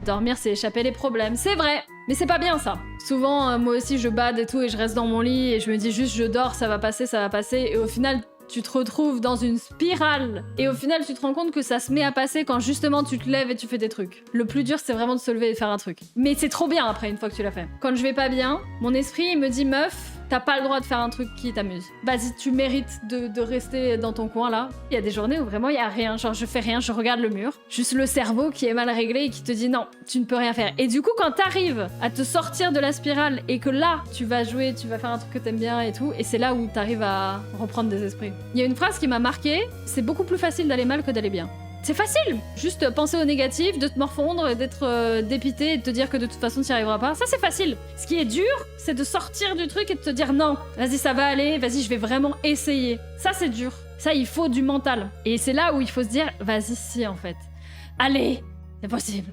dormir, c'est échapper les problèmes. C'est vrai, mais c'est pas bien ça. Souvent, moi aussi, je bade et tout, et je reste dans mon lit, et je me dis juste, je dors, ça va passer, et au final, tu te retrouves dans une spirale. Et au final, tu te rends compte que ça se met à passer quand justement tu te lèves et tu fais des trucs. Le plus dur, c'est vraiment de se lever et faire un truc. Mais c'est trop bien après, une fois que tu l'as fait. Quand je vais pas bien, mon esprit, il me dit, meuf, t'as pas le droit de faire un truc qui t'amuse. Vas-y, tu mérites de rester dans ton coin là. Il y a des journées où vraiment il y a rien, genre je fais rien, je regarde le mur. Juste le cerveau qui est mal réglé et qui te dit non, tu ne peux rien faire. Et du coup, quand t'arrives à te sortir de la spirale et que là, tu vas jouer, tu vas faire un truc que t'aimes bien et tout, et c'est là où t'arrives à reprendre des esprits. Il y a une phrase qui m'a marquée, c'est beaucoup plus facile d'aller mal que d'aller bien. C'est facile, juste penser au négatif, de te morfondre, d'être dépité et de te dire que de toute façon tu n'y arriveras pas. Ça c'est facile. Ce qui est dur, c'est de sortir du truc et de te dire non, vas-y ça va aller, vas-y je vais vraiment essayer. Ça c'est dur. Ça il faut du mental. Et c'est là où il faut se dire, vas-y si en fait. Allez, c'est possible.